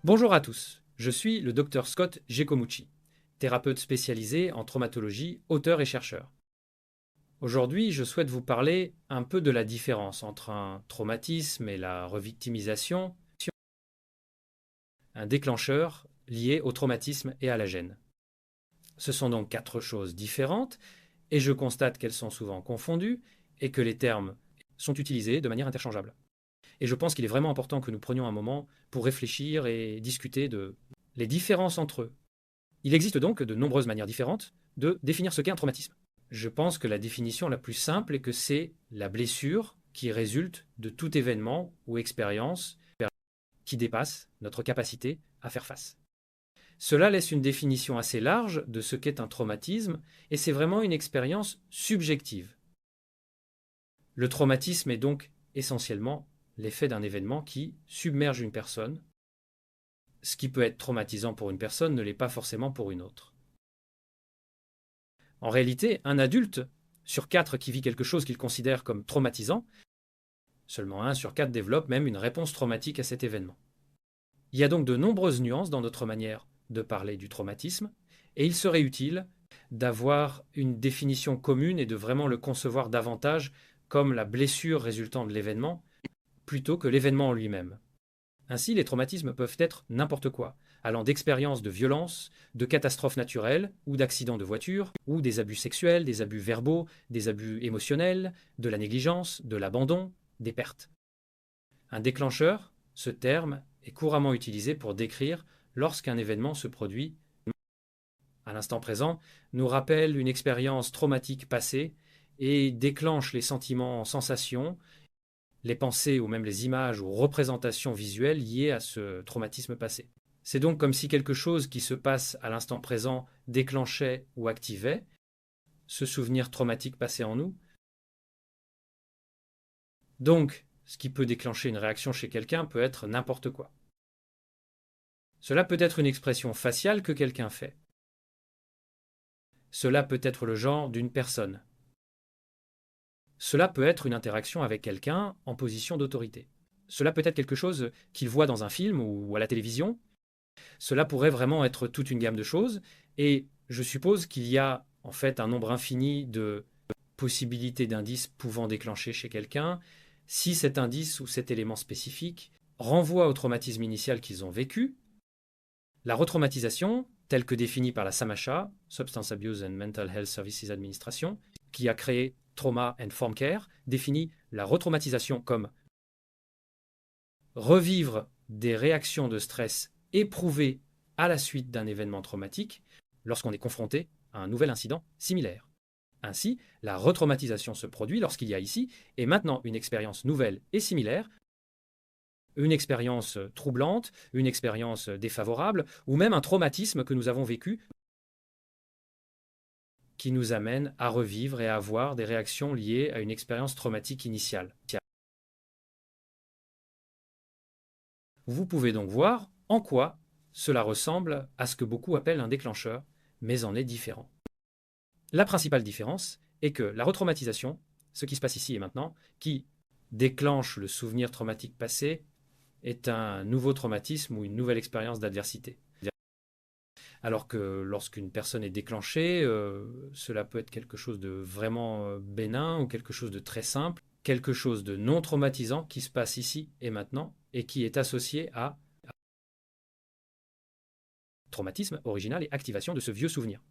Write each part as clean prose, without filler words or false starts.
Bonjour à tous, je suis le Dr Scott Giacomucci, thérapeute spécialisé en traumatologie, auteur et chercheur. Aujourd'hui, je souhaite vous parler un peu de la différence entre un traumatisme et la revictimisation, un déclencheur lié au traumatisme et à la gêne. Ce sont donc quatre choses différentes et je constate qu'elles sont souvent confondues et que les termes sont utilisés de manière interchangeable. Et je pense qu'il est vraiment important que nous prenions un moment pour réfléchir et discuter de les différences entre eux. Il existe donc de nombreuses manières différentes de définir ce qu'est un traumatisme. Je pense que la définition la plus simple est que c'est la blessure qui résulte de tout événement ou expérience qui dépasse notre capacité à faire face. Cela laisse une définition assez large de ce qu'est un traumatisme et c'est vraiment une expérience subjective. Le traumatisme est donc essentiellement l'effet d'un événement qui submerge une personne. Ce qui peut être traumatisant pour une personne ne l'est pas forcément pour une autre. En réalité, un adulte sur 4 qui vit quelque chose qu'il considère comme traumatisant, seulement 1 sur 4 développe même une réponse traumatique à cet événement. Il y a donc de nombreuses nuances dans notre manière de parler du traumatisme, et il serait utile d'avoir une définition commune et de vraiment le concevoir davantage comme la blessure résultant de l'événement, plutôt que l'événement en lui-même. Ainsi, les traumatismes peuvent être n'importe quoi, allant d'expériences de violence, de catastrophes naturelles ou d'accidents de voiture, ou des abus sexuels, des abus verbaux, des abus émotionnels, de la négligence, de l'abandon, des pertes. Un déclencheur, ce terme, est couramment utilisé pour décrire lorsqu'un événement se produit à l'instant présent, nous rappelle une expérience traumatique passée et déclenche les sentiments, sensations, les pensées ou même les images ou représentations visuelles liées à ce traumatisme passé. C'est donc comme si quelque chose qui se passe à l'instant présent déclenchait ou activait ce souvenir traumatique passé en nous. Donc, ce qui peut déclencher une réaction chez quelqu'un peut être n'importe quoi. Cela peut être une expression faciale que quelqu'un fait. Cela peut être le genre d'une personne. Cela peut être une interaction avec quelqu'un en position d'autorité. Cela peut être quelque chose qu'il voit dans un film ou à la télévision. Cela pourrait vraiment être toute une gamme de choses, et je suppose qu'il y a en fait un nombre infini de possibilités d'indices pouvant déclencher chez quelqu'un, si cet indice ou cet élément spécifique renvoie au traumatisme initial qu'ils ont vécu. La retraumatisation, telle que définie par la SAMHSA, Substance Abuse and Mental Health Services Administration, qui a créé Trauma and Form Care, définit la retraumatisation comme revivre des réactions de stress éprouvées à la suite d'un événement traumatique lorsqu'on est confronté à un nouvel incident similaire. Ainsi, la retraumatisation se produit lorsqu'il y a ici et maintenant une expérience nouvelle et similaire, une expérience troublante, une expérience défavorable, ou même un traumatisme que nous avons vécu qui nous amène à revivre et à avoir des réactions liées à une expérience traumatique initiale. Vous pouvez donc voir en quoi cela ressemble à ce que beaucoup appellent un déclencheur, mais en est différent. La principale différence est que la retraumatisation, ce qui se passe ici et maintenant, qui déclenche le souvenir traumatique passé, est un nouveau traumatisme ou une nouvelle expérience d'adversité. Alors que lorsqu'une personne est déclenchée, cela peut être quelque chose de vraiment bénin ou quelque chose de très simple, quelque chose de non traumatisant qui se passe ici et maintenant et qui est associé à traumatisme original et activation de ce vieux souvenir.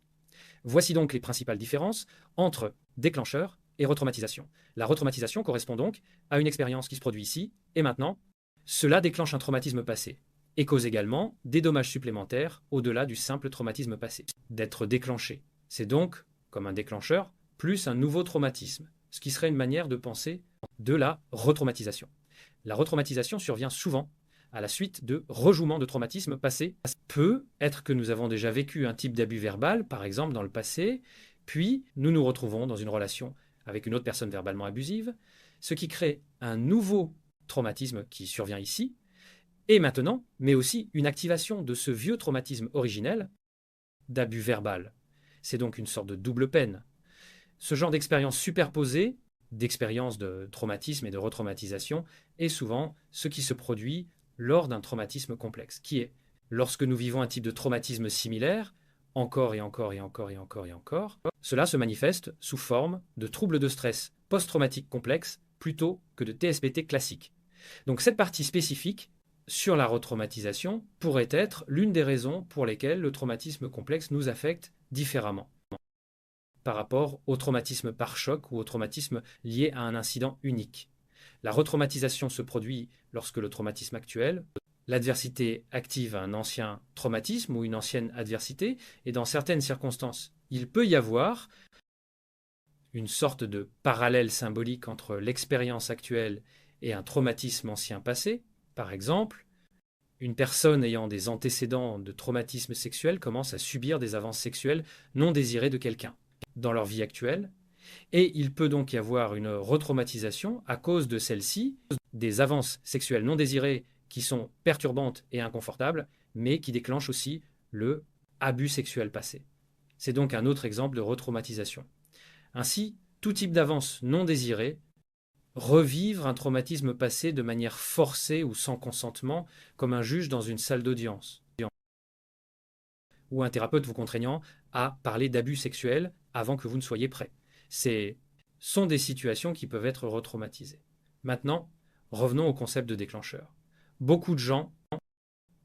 Voici donc les principales différences entre déclencheur et retraumatisation. La retraumatisation correspond donc à une expérience qui se produit ici et maintenant. Cela déclenche un traumatisme passé et cause également des dommages supplémentaires au-delà du simple traumatisme passé. D'être déclenché, c'est donc, comme un déclencheur, plus un nouveau traumatisme, ce qui serait une manière de penser de la retraumatisation. La retraumatisation survient souvent à la suite de rejouements de traumatismes passés. Peut être que nous avons déjà vécu un type d'abus verbal, par exemple dans le passé, puis nous nous retrouvons dans une relation avec une autre personne verbalement abusive, ce qui crée un nouveau traumatisme qui survient ici, et maintenant, mais aussi une activation de ce vieux traumatisme originel d'abus verbal. C'est donc une sorte de double peine. Ce genre d'expérience superposée, d'expérience de traumatisme et de retraumatisation, est souvent ce qui se produit lors d'un traumatisme complexe, qui est lorsque nous vivons un type de traumatisme similaire, encore et encore et encore et encore et encore, cela se manifeste sous forme de troubles de stress post-traumatique complexes plutôt que de TSPT classique. Donc cette partie spécifique sur la retraumatisation pourrait être l'une des raisons pour lesquelles le traumatisme complexe nous affecte différemment par rapport au traumatisme par choc ou au traumatisme lié à un incident unique. La retraumatisation se produit lorsque le traumatisme actuel, l'adversité active un ancien traumatisme ou une ancienne adversité, et dans certaines circonstances, il peut y avoir une sorte de parallèle symbolique entre l'expérience actuelle et un traumatisme ancien passé. Par exemple, une personne ayant des antécédents de traumatisme sexuel commence à subir des avances sexuelles non désirées de quelqu'un dans leur vie actuelle, et il peut donc y avoir une retraumatisation à cause de celle-ci, des avances sexuelles non désirées qui sont perturbantes et inconfortables, mais qui déclenchent aussi le abus sexuel passé. C'est donc un autre exemple de retraumatisation. Ainsi, tout type d'avance non désirée, revivre un traumatisme passé de manière forcée ou sans consentement, comme un juge dans une salle d'audience, ou un thérapeute vous contraignant à parler d'abus sexuels avant que vous ne soyez prêt. Sont des situations qui peuvent être retraumatisées. Maintenant, revenons au concept de déclencheur. Beaucoup de gens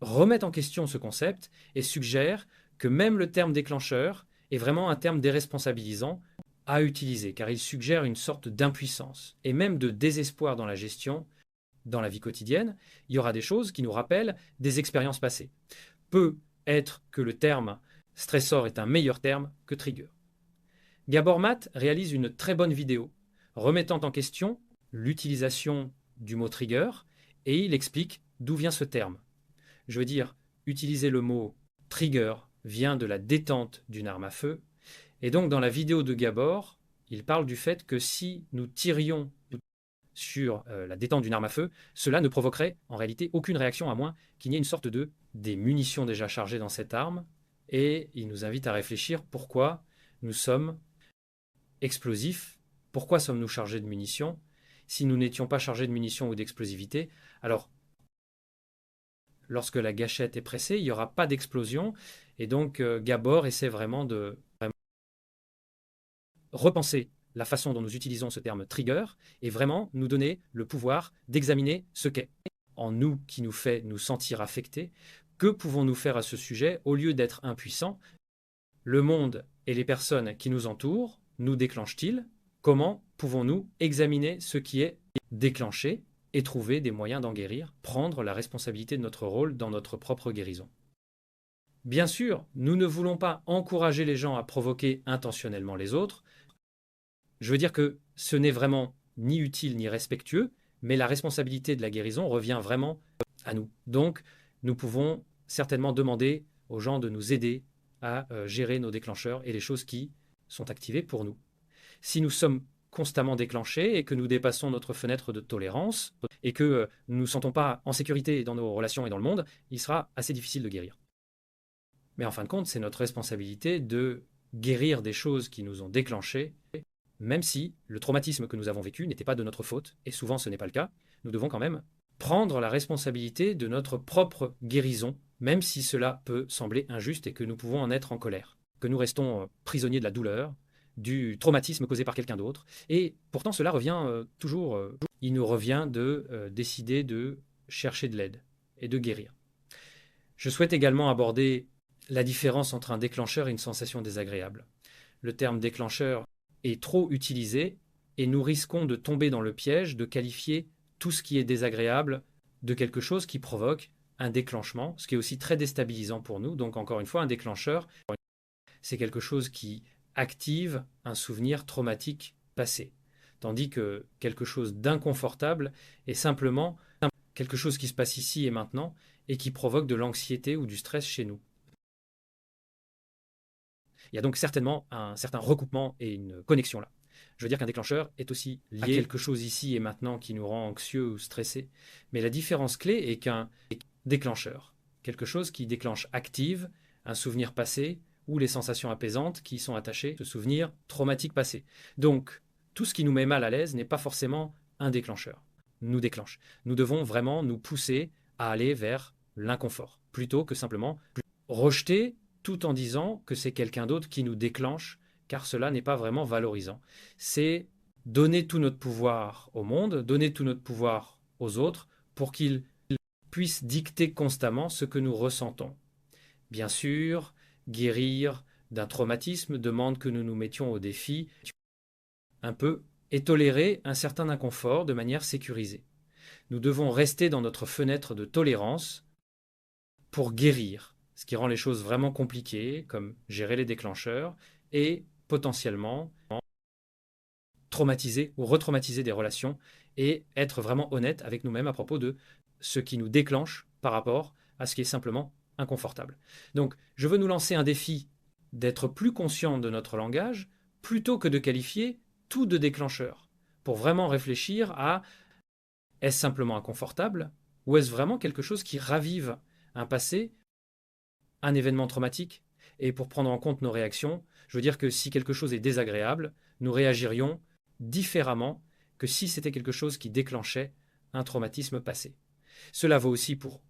remettent en question ce concept et suggèrent que même le terme déclencheur est vraiment un terme déresponsabilisant à utiliser, car il suggère une sorte d'impuissance et même de désespoir dans la gestion, dans la vie quotidienne. Il y aura des choses qui nous rappellent des expériences passées. Peut être que le terme stressor est un meilleur terme que trigger. Gabor Maté réalise une très bonne vidéo remettant en question l'utilisation du mot trigger et il explique d'où vient ce terme. Je veux dire, utiliser le mot trigger vient de la détente d'une arme à feu. Et donc, dans la vidéo de Gabor, il parle du fait que si nous tirions sur la détente d'une arme à feu, cela ne provoquerait en réalité aucune réaction à moins qu'il n'y ait une sorte de des munitions déjà chargées dans cette arme. Et il nous invite à réfléchir pourquoi nous sommes explosifs, pourquoi sommes-nous chargés de munitions? Si nous n'étions pas chargés de munitions ou d'explosivité, alors lorsque la gâchette est pressée, il n'y aura pas d'explosion. Et donc Gabor essaie vraiment de repenser la façon dont nous utilisons ce terme trigger et vraiment nous donner le pouvoir d'examiner ce qu'est en nous qui nous fait nous sentir affectés. Que pouvons-nous faire à ce sujet au lieu d'être impuissants? Le monde et les personnes qui nous entourent nous déclenchent-ils? Comment pouvons-nous examiner ce qui est déclenché et trouver des moyens d'en guérir, prendre la responsabilité de notre rôle dans notre propre guérison? Bien sûr, nous ne voulons pas encourager les gens à provoquer intentionnellement les autres. Je veux dire que ce n'est vraiment ni utile ni respectueux, mais la responsabilité de la guérison revient vraiment à nous. Donc, nous pouvons certainement demander aux gens de nous aider à gérer nos déclencheurs et les choses qui sont activées pour nous. Si nous sommes constamment déclenchés et que nous dépassons notre fenêtre de tolérance et que nous ne nous sentons pas en sécurité dans nos relations et dans le monde, il sera assez difficile de guérir. Mais en fin de compte, c'est notre responsabilité de guérir des choses qui nous ont déclenchés, même si le traumatisme que nous avons vécu n'était pas de notre faute, et souvent ce n'est pas le cas. Nous devons quand même prendre la responsabilité de notre propre guérison, même si cela peut sembler injuste et que nous pouvons en être en colère, que nous restons prisonniers de la douleur, du traumatisme causé par quelqu'un d'autre. Et pourtant, cela revient toujours, il nous revient de décider de chercher de l'aide et de guérir. Je souhaite également aborder la différence entre un déclencheur et une sensation désagréable. Le terme déclencheur est trop utilisé et nous risquons de tomber dans le piège de qualifier tout ce qui est désagréable de quelque chose qui provoque un déclenchement, ce qui est aussi très déstabilisant pour nous. Donc encore une fois, un déclencheur, c'est quelque chose qui active un souvenir traumatique passé, tandis que quelque chose d'inconfortable est simplement quelque chose qui se passe ici et maintenant et qui provoque de l'anxiété ou du stress chez nous. Il y a donc certainement un certain recoupement et une connexion là. Je veux dire qu'un déclencheur est aussi lié à quelque chose ici et maintenant qui nous rend anxieux ou stressés. Mais la différence clé est qu'un déclencheur, quelque chose qui déclenche active un souvenir passé ou les sensations apaisantes qui sont attachées à ce souvenir traumatique passé. Donc, tout ce qui nous met mal à l'aise n'est pas forcément un déclencheur, nous déclenche. Nous devons vraiment nous pousser à aller vers l'inconfort, plutôt que simplement rejeter tout en disant que c'est quelqu'un d'autre qui nous déclenche, car cela n'est pas vraiment valorisant. C'est donner tout notre pouvoir au monde, donner tout notre pouvoir aux autres pour qu'ils puissent dicter constamment ce que nous ressentons. Bien sûr, guérir d'un traumatisme demande que nous nous mettions au défi un peu et tolérer un certain inconfort de manière sécurisée. Nous devons rester dans notre fenêtre de tolérance pour guérir, ce qui rend les choses vraiment compliquées, comme gérer les déclencheurs et potentiellement traumatiser ou retraumatiser des relations et être vraiment honnête avec nous-mêmes à propos de ce qui nous déclenche par rapport à ce qui est simplement inconfortable. Donc, je veux nous lancer un défi d'être plus conscient de notre langage plutôt que de qualifier tout de déclencheur, pour vraiment réfléchir à est-ce simplement inconfortable ou est-ce vraiment quelque chose qui ravive un passé, un événement traumatique? Et pour prendre en compte nos réactions, je veux dire que si quelque chose est désagréable, nous réagirions différemment que si c'était quelque chose qui déclenchait un traumatisme passé. Cela vaut aussi pour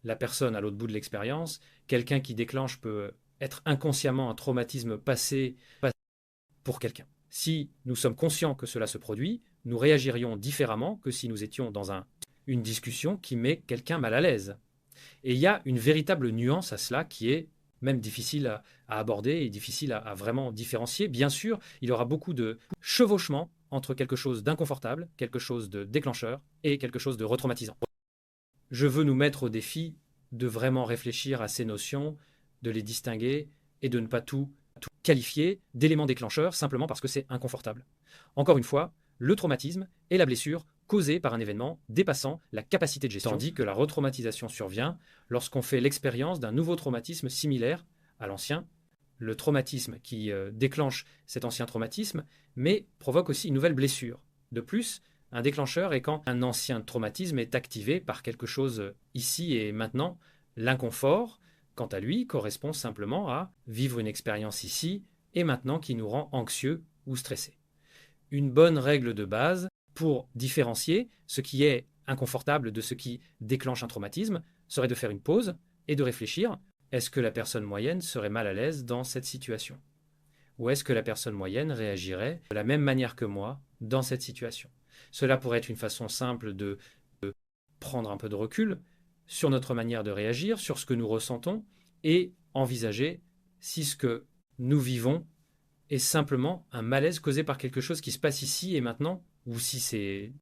la personne à l'autre bout de l'expérience. Quelqu'un qui déclenche peut être inconsciemment un traumatisme passé pour quelqu'un. Si nous sommes conscients que cela se produit, nous réagirions différemment que si nous étions dans une discussion qui met quelqu'un mal à l'aise. Et il y a une véritable nuance à cela qui est même difficile à aborder et difficile à vraiment différencier. Bien sûr, il y aura beaucoup de chevauchement entre quelque chose d'inconfortable, quelque chose de déclencheur et quelque chose de retraumatisant. Je veux nous mettre au défi de vraiment réfléchir à ces notions, de les distinguer et de ne pas tout qualifier d'éléments déclencheurs simplement parce que c'est inconfortable. Encore une fois, le traumatisme est la blessure causée par un événement dépassant la capacité de gestion, tandis que la retraumatisation survient lorsqu'on fait l'expérience d'un nouveau traumatisme similaire à l'ancien. Le traumatisme qui déclenche cet ancien traumatisme, mais provoque aussi une nouvelle blessure. De plus, un déclencheur est quand un ancien traumatisme est activé par quelque chose ici et maintenant. L'inconfort, quant à lui, correspond simplement à vivre une expérience ici et maintenant qui nous rend anxieux ou stressés. Une bonne règle de base pour différencier ce qui est inconfortable de ce qui déclenche un traumatisme serait de faire une pause et de réfléchir, est-ce que la personne moyenne serait mal à l'aise dans cette situation? Ou est-ce que la personne moyenne réagirait de la même manière que moi dans cette situation? Cela pourrait être une façon simple de prendre un peu de recul sur notre manière de réagir, sur ce que nous ressentons, et envisager si ce que nous vivons est simplement un malaise causé par quelque chose qui se passe ici et maintenant, ou si c'est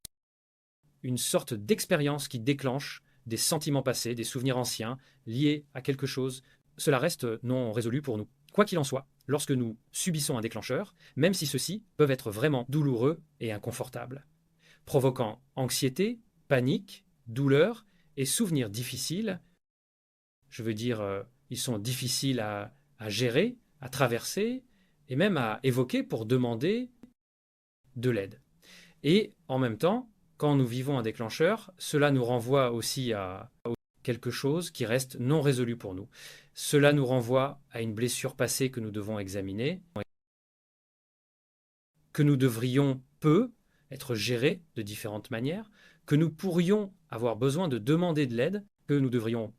une sorte d'expérience qui déclenche des sentiments passés, des souvenirs anciens liés à quelque chose. Cela reste non résolu pour nous. Quoi qu'il en soit, lorsque nous subissons un déclencheur, même si ceux-ci peuvent être vraiment douloureux et inconfortables, provoquant anxiété, panique, douleur et souvenirs difficiles, je veux dire, ils sont difficiles à gérer, à traverser et même à évoquer pour demander de l'aide. Et en même temps, quand nous vivons un déclencheur, cela nous renvoie aussi à quelque chose qui reste non résolu pour nous. Cela nous renvoie à une blessure passée que nous devons examiner, que nous devrions être gérés de différentes manières, que nous pourrions avoir besoin de demander de l'aide, que nous devrions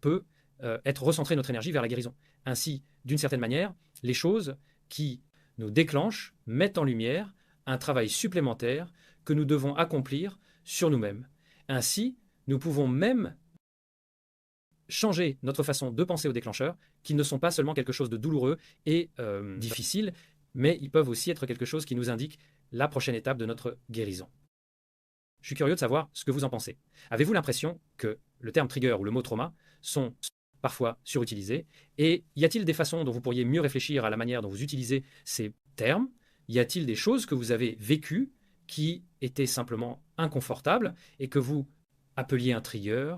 être recentrer notre énergie vers la guérison. Ainsi, d'une certaine manière, les choses qui nous déclenchent mettent en lumière un travail supplémentaire que nous devons accomplir sur nous-mêmes. Ainsi, nous pouvons même changer notre façon de penser aux déclencheurs, qui ne sont pas seulement quelque chose de douloureux et difficile, mais ils peuvent aussi être quelque chose qui nous indique la prochaine étape de notre guérison. Je suis curieux de savoir ce que vous en pensez. Avez-vous l'impression que le terme trigger ou le mot trauma sont parfois surutilisés? Et y a-t-il des façons dont vous pourriez mieux réfléchir à la manière dont vous utilisez ces termes? Y a-t-il des choses que vous avez vécues qui étaient simplement inconfortables et que vous appeliez un trigger,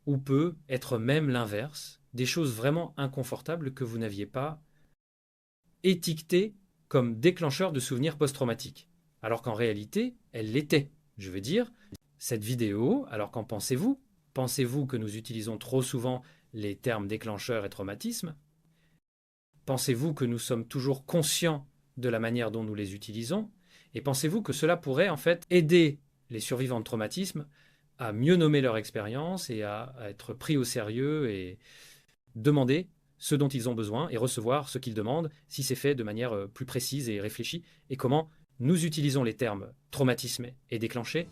ou peut être même l'inverse, des choses vraiment inconfortables que vous n'aviez pas étiquetées comme déclencheurs de souvenirs post-traumatiques, alors qu'en réalité, elles l'étaient. Je veux dire, cette vidéo, alors qu'en pensez-vous? Pensez-vous que nous utilisons trop souvent les termes déclencheurs et traumatisme? Pensez-vous que nous sommes toujours conscients de la manière dont nous les utilisons? Et pensez-vous que cela pourrait en fait aider les survivants de traumatisme à mieux nommer leur expérience et à être pris au sérieux et demander ce dont ils ont besoin et recevoir ce qu'ils demandent si c'est fait de manière plus précise et réfléchie, et comment nous utilisons les termes traumatisme et déclenché